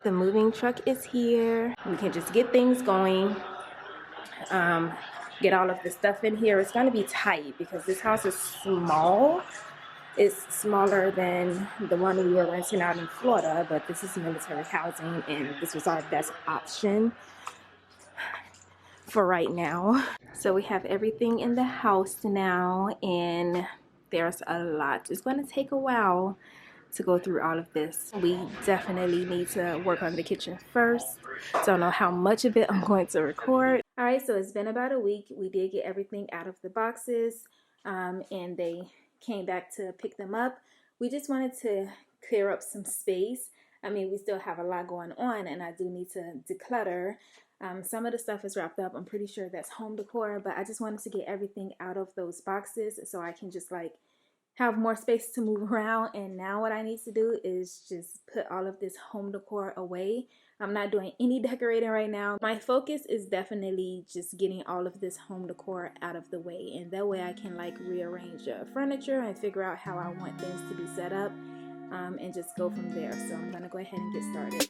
The moving truck is here. We can just get things going. Get all of the stuff in here. It's gonna be tight because this house is small. It's smaller than the one we were renting out in Florida, but this is military housing and this was our best option for right now. So we have everything in the house now and there's a lot. It's going to take a while to go through all of this. We definitely need to work on the kitchen first. Don't know how much of it I'm going to record. All right, so it's been about a week. We did get everything out of the boxes and they came back to pick them up. We just wanted to clear up some space. I mean, we still have a lot going on and I do need to declutter. Some of the stuff is wrapped up. I'm pretty sure that's home decor, but I just wanted to get everything out of those boxes so I can just like have more space to move around. And now what I need to do is just put all of this home decor away. I'm not doing any decorating right now. My focus is definitely just getting all of this home decor out of the way, and that way I can like rearrange furniture and figure out how I want things to be set up and just go from there. So I'm gonna go ahead and get started.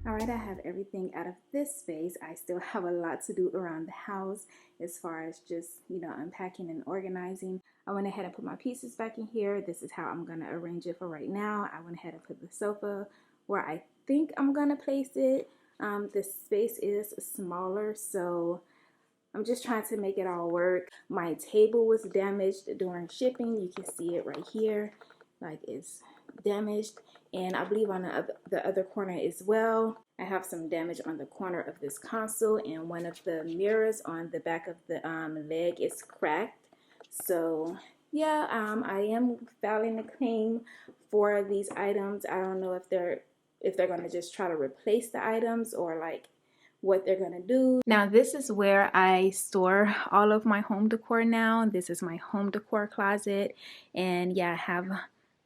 All right, I have everything out of this space. I still have a lot to do around the house as far as just, unpacking and organizing. I went ahead and put my pieces back in here. This is how I'm going to arrange it for right now. I went ahead and put the sofa where I think I'm going to place it. The space is smaller, so I'm just trying to make it all work. My table was damaged during shipping. You can see it right here, like it's damaged. And I believe on the other corner as well. I have some damage on the corner of this console, and one of the mirrors on the back of the leg is cracked. So yeah, I am filing a claim for these items. I don't know if they're going to just try to replace the items or like what they're gonna do. Now this is where I store all of my home decor now. This is my home decor closet, and yeah, I have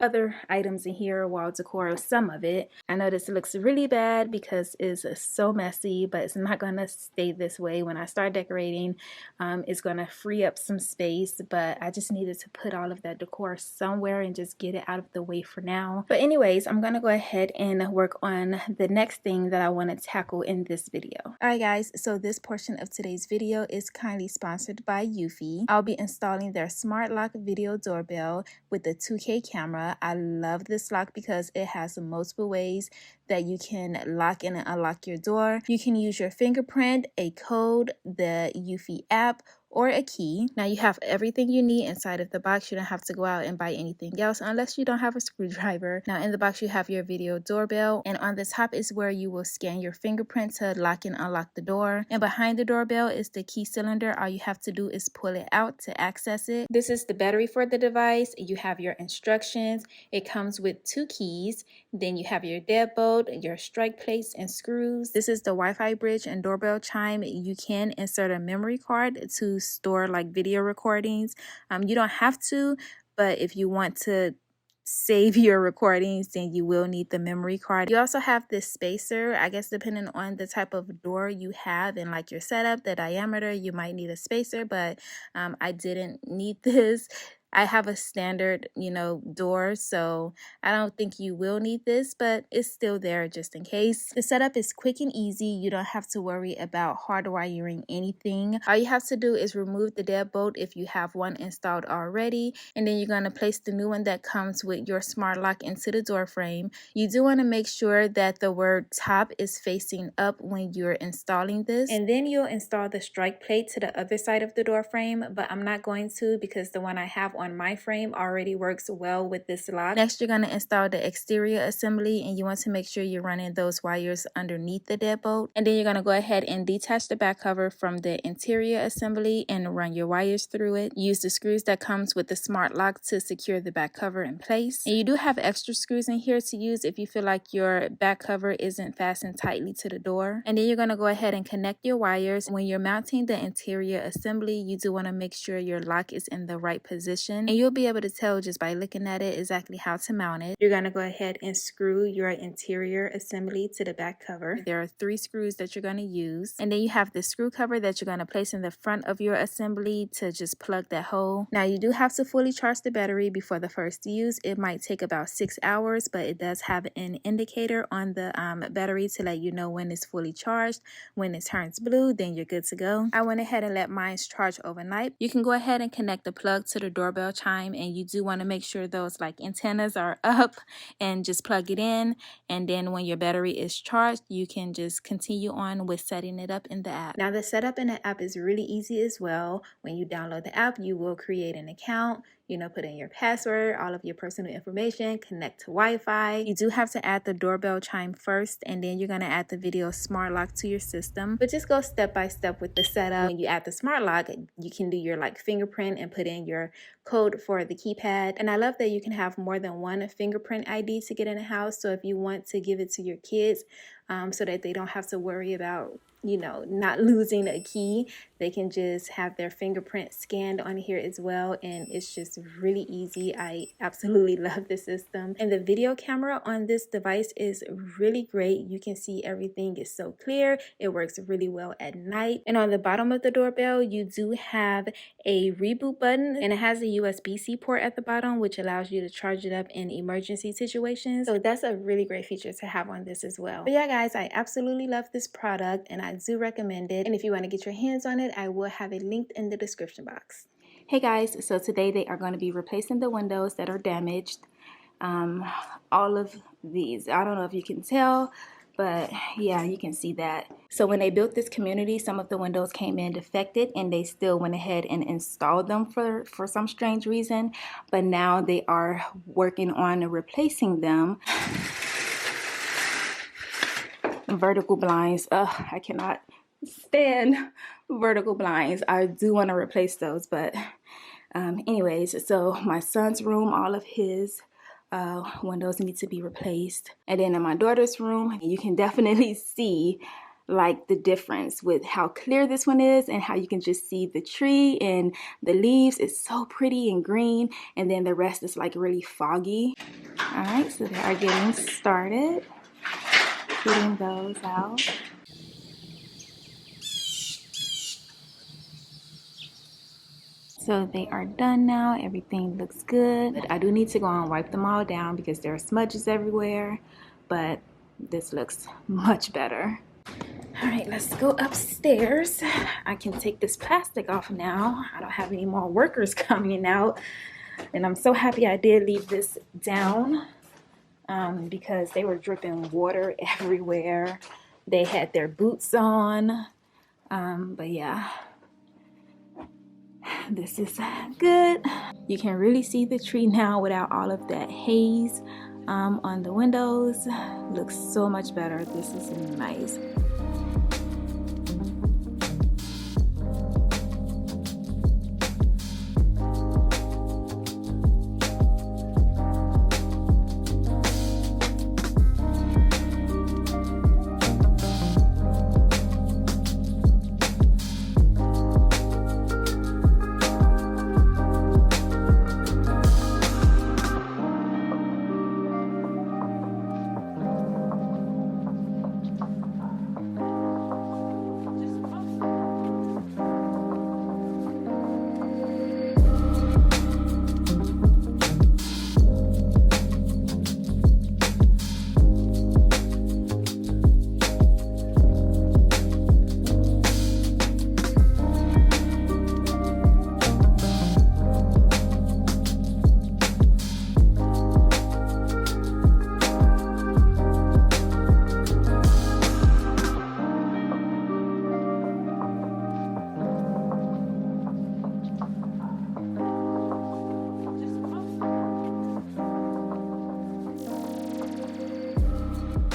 other items in here, wall decor, some of it. I know this looks really bad because it's so messy, but it's not gonna stay this way. When I start decorating, it's gonna free up some space, but I just needed to put all of that decor somewhere and just get it out of the way for now. But anyways, I'm gonna go ahead and work on the next thing that I want to tackle in this video. Alright guys, so this portion of today's video is kindly sponsored by Eufy. I'll be installing their smart lock video doorbell with the 2K camera. I love this lock because it has multiple ways that you can lock in and unlock your door. You can use your fingerprint, a code, the Eufy app, or a key. Now you have everything you need inside of the box. You don't have to go out and buy anything else unless you don't have a screwdriver. Now in the box you have your video doorbell, and on the top is where you will scan your fingerprint to lock and unlock the door. And behind the doorbell is the key cylinder. All you have to do is pull it out to access it. This is the battery for the device. You have your instructions. It comes with 2 keys. Then you have your deadbolt, your strike plates and screws. This is the Wi-Fi bridge and doorbell chime. You can insert a memory card to store like video recordings. You don't have to, but if you want to save your recordings, then you will need the memory card. You also have this spacer. I guess depending on the type of door you have and like your setup, the diameter, you might need a spacer, but I didn't need this. I have a standard, door, so I don't think you will need this, but it's still there just in case. The setup is quick and easy. You don't have to worry about hardwiring anything. All you have to do is remove the deadbolt if you have one installed already, and then you're going to place the new one that comes with your smart lock into the door frame. You do want to make sure that the word top is facing up when you're installing this, and then you'll install the strike plate to the other side of the door frame, but I'm not going to because the one I have on my frame already works well with this lock. Next, you're going to install the exterior assembly, and you want to make sure you're running those wires underneath the deadbolt, and then you're going to go ahead and detach the back cover from the interior assembly and run your wires through it. Use the screws that comes with the smart lock to secure the back cover in place, and you do have extra screws in here to use if you feel like your back cover isn't fastened tightly to the door. And then you're going to go ahead and connect your wires. When you're mounting the interior assembly, you do want to make sure your lock is in the right position, and you'll be able to tell just by looking at it exactly how to mount it. You're going to go ahead and screw your interior assembly to the back cover. There are 3 screws that you're going to use, and then you have the screw cover that you're going to place in the front of your assembly to just plug that hole. Now, you do have to fully charge the battery before the first use. It might take about 6 hours, but it does have an indicator on the battery to let you know when it's fully charged. When it turns blue, then you're good to go. I went ahead and let mine charge overnight. You can go ahead and connect the plug to the doorbell chime, and you do want to make sure those antennas are up and just plug it in. And then when your battery is charged, you can just continue on with setting it up in the app. Now, the setup in the app is really easy as well. When you download the app, you will create an account, put in your password, all of your personal information, connect to Wi-Fi. You do have to add the doorbell chime first, and then you're going to add the video smart lock to your system. But just go step by step with the setup. When you add the smart lock, you can do your fingerprint and put in your code for the keypad. And I love that you can have more than one fingerprint ID to get in the house. So if you want to give it to your kids, so that they don't have to worry about not losing a key, they can just have their fingerprint scanned on here as well, and it's just really easy. I absolutely love the system, and the video camera on this device is really great. You can see everything is so clear. It works really well at night. And on the bottom of the doorbell, you do have a reboot button, and it has a USB-C port at the bottom, which allows you to charge it up in emergency situations. So that's a really great feature to have on this as well. But yeah, guys, I absolutely love this product, and I do recommend it. And if you want to get your hands on it, I will have it linked in the description box. Hey guys, so today they are going to be replacing the windows that are damaged. All of these, I don't know if you can tell, but yeah, you can see that. So when they built this community, some of the windows came in defected, and they still went ahead and installed them for some strange reason. But now they are working on replacing them. Vertical blinds, I cannot stand vertical blinds. I do want to replace those, but anyways, so my son's room, all of his windows need to be replaced. And then in my daughter's room, you can definitely see the difference with how clear this one is and how you can just see the tree and the leaves. It's so pretty and green, and then the rest is really foggy. All right, so they are getting started, getting those out. So they are done now. Everything looks good. I do need to go and wipe them all down because there are smudges everywhere, but this looks much better. All right, let's go upstairs. I can take this plastic off now. I don't have any more workers coming out, and I'm so happy I did leave this down. Because they were dripping water everywhere. They had their boots on. But yeah, this is good. You can really see the tree now without all of that haze on the windows. Looks so much better. This is nice.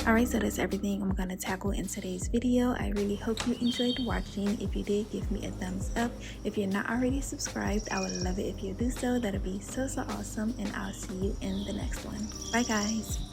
Alright, so that's everything I'm going to tackle in today's video. I really hope you enjoyed watching. If you did, give me a thumbs up. If you're not already subscribed, I would love it if you do so. That'll be so awesome, and I'll see you in the next one. Bye guys.